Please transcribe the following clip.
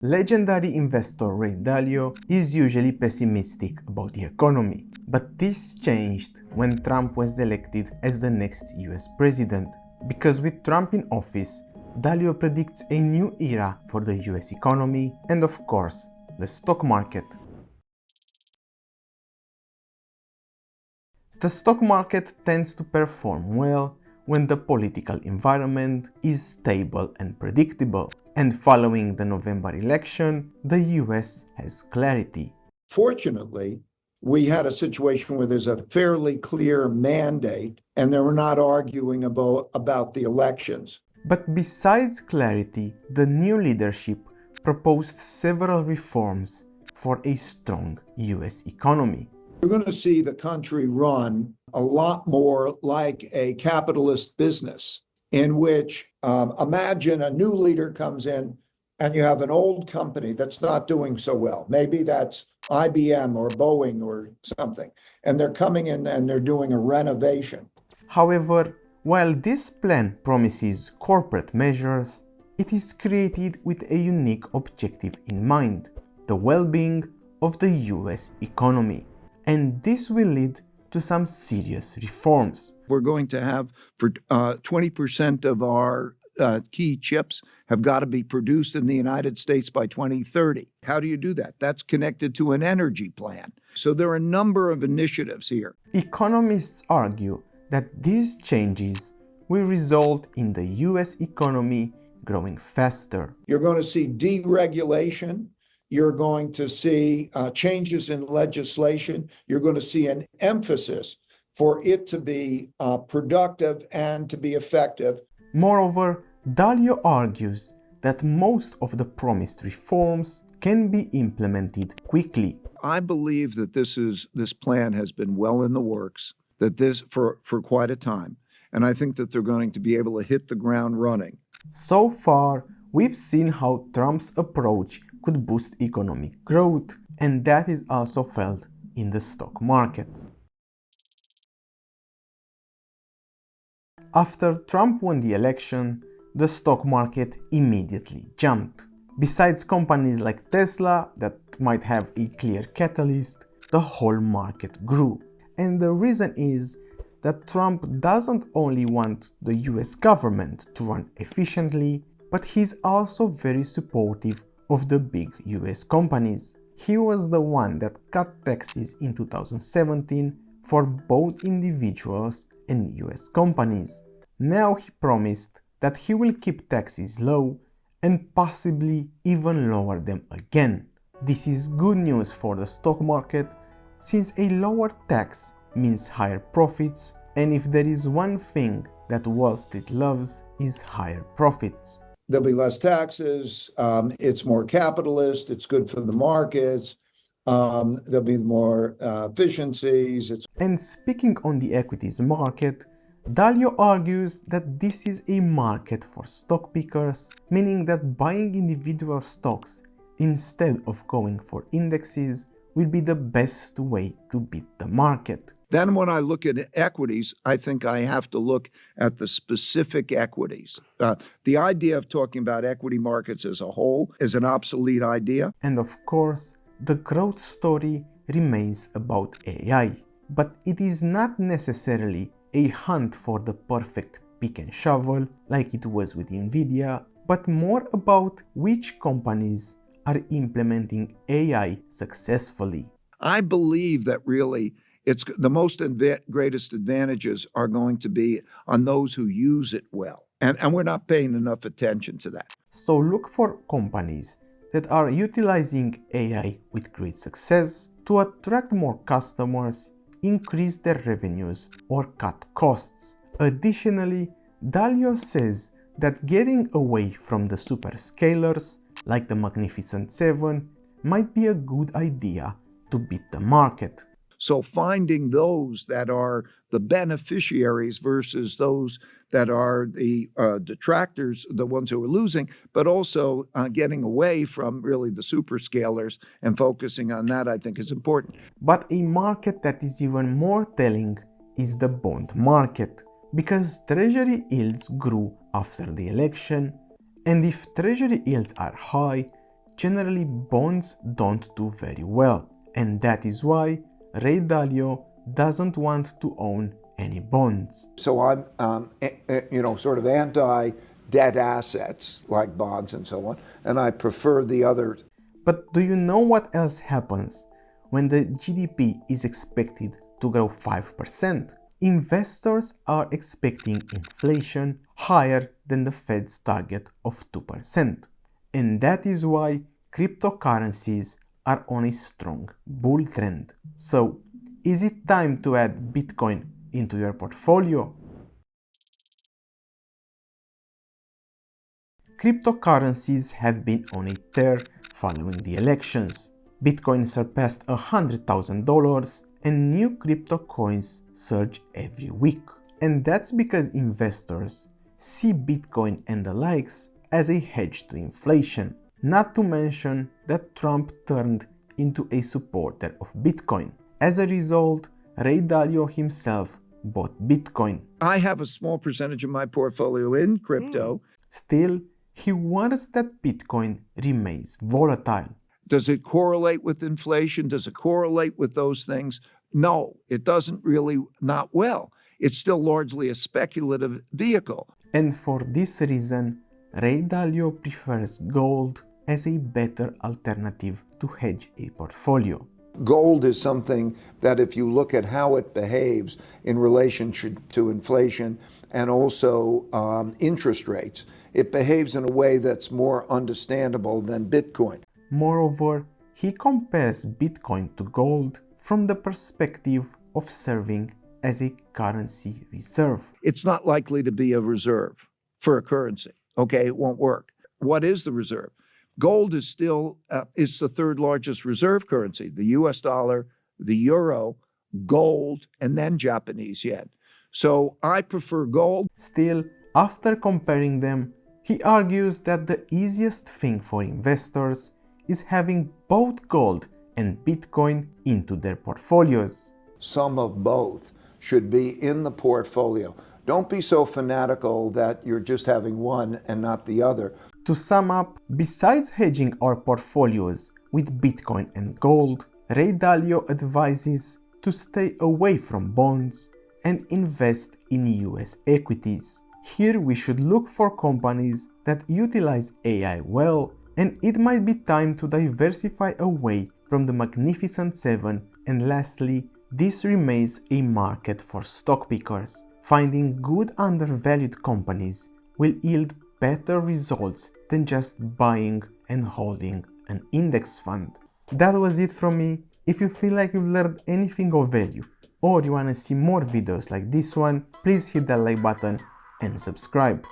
Legendary investor Ray Dalio is usually pessimistic about the economy, but this changed when Trump was elected as the next US president. Because with Trump in office, Dalio predicts a new era for the US economy and, of course, the stock market. The stock market tends to perform well when the political environment is stable and predictable. And following the November election, the US has clarity. Fortunately, we had a situation where there's a fairly clear mandate and they were not arguing about the elections. But besides clarity, the new leadership proposed several reforms for a strong US economy. You're going to see the country run a lot more like a capitalist business in which imagine a new leader comes in and you have an old company that's not doing so well. Maybe that's IBM or Boeing or something, and they're coming in and they're doing a renovation. However, while this plan promises corporate measures, it is created with a unique objective in mind: the well-being of the US economy. And this will lead to some serious reforms. We're going to have for 20% of our key chips have got to be produced in the United States by 2030. How do you do that? That's connected to an energy plan. So there are a number of initiatives here. Economists argue that these changes will result in the US economy growing faster. You're going to see deregulation. You're going to see changes in legislation. You're going to see an emphasis for it to be productive and to be effective. Moreover, Dalio argues that most of the promised reforms can be implemented quickly. I believe that this plan has been well in the works, that this for quite a time, and I think that they're going to be able to hit the ground running. So far, we've seen how Trump's approach could boost economic growth, and that is also felt in the stock market. After Trump won the election, the stock market immediately jumped. Besides companies like Tesla that might have a clear catalyst, the whole market grew. And the reason is that Trump doesn't only want the US government to run efficiently, but he's also very supportive of the big US companies. He was the one that cut taxes in 2017 for both individuals and US companies. Now he promised that he will keep taxes low and possibly even lower them again. This is good news for the stock market, since a lower tax means higher profits, and if there is one thing that Wall Street loves is higher profits. There'll be less taxes, it's more capitalist, it's good for the markets, there'll be more efficiencies. And speaking on the equities market, Dalio argues that this is a market for stock pickers, meaning that buying individual stocks instead of going for indexes will be the best way to beat the market. Then when I look at equities, I think I have to look at the specific equities. The idea of talking about equity markets as a whole is an obsolete idea. And of course, the growth story remains about AI. But it is not necessarily a hunt for the perfect pick and shovel like it was with Nvidia, but more about which companies are implementing AI successfully. I believe that really it's the greatest advantages are going to be on those who use it well. And we're not paying enough attention to that. So look for companies that are utilizing AI with great success to attract more customers, increase their revenues, or cut costs. Additionally, Dalio says that getting away from the superscalers like the Magnificent Seven might be a good idea to beat the market. So finding those that are the beneficiaries versus those that are the detractors, the ones who are losing, but also getting away from really the superscalers and focusing on that, I think, is important. But a market that is even more telling is the bond market, because treasury yields grew after the election, and if treasury yields are high, generally bonds don't do very well, and that is why Ray Dalio doesn't want to own any bonds. So I'm, sort of anti-debt assets like bonds and so on, and I prefer the other. But do you know what else happens when the GDP is expected to grow 5%? Investors are expecting inflation higher than the Fed's target of 2%. And that is why cryptocurrencies are on a strong bull trend. So, is it time to add Bitcoin into your portfolio? Cryptocurrencies have been on a tear following the elections. Bitcoin surpassed $100,000 and new crypto coins surge every week. And that's because investors see Bitcoin and the likes as a hedge to inflation. Not to mention that Trump turned into a supporter of Bitcoin. As a result, Ray Dalio himself bought Bitcoin. I have a small percentage of my portfolio in crypto. Still, he warns that Bitcoin remains volatile. Does it correlate with inflation? Does it correlate with those things? No, it doesn't really, not well. It's still largely a speculative vehicle. And for this reason, Ray Dalio prefers gold as a better alternative to hedge a portfolio. Gold is something that if you look at how it behaves in relationship to inflation and also interest rates, it behaves in a way that's more understandable than Bitcoin. Moreover, he compares Bitcoin to gold from the perspective of serving as a currency reserve. It's not likely to be a reserve for a currency. Okay, it won't work. What is the reserve? Gold is still it's the third largest reserve currency. The US dollar, the euro, gold, and then Japanese yen. So I prefer gold. Still, after comparing them, he argues that the easiest thing for investors is having both gold and Bitcoin into their portfolios. Some of both should be in the portfolio. Don't be so fanatical that you're just having one and not the other. To sum up, besides hedging our portfolios with Bitcoin and gold, Ray Dalio advises to stay away from bonds and invest in US equities. Here we should look for companies that utilize AI well, and it might be time to diversify away from the Magnificent Seven. And lastly, this remains a market for stock pickers. Finding good undervalued companies will yield better results than just buying and holding an index fund. That was it from me. If you feel like you've learned anything of value or you want to see more videos like this one, please hit that like button and subscribe.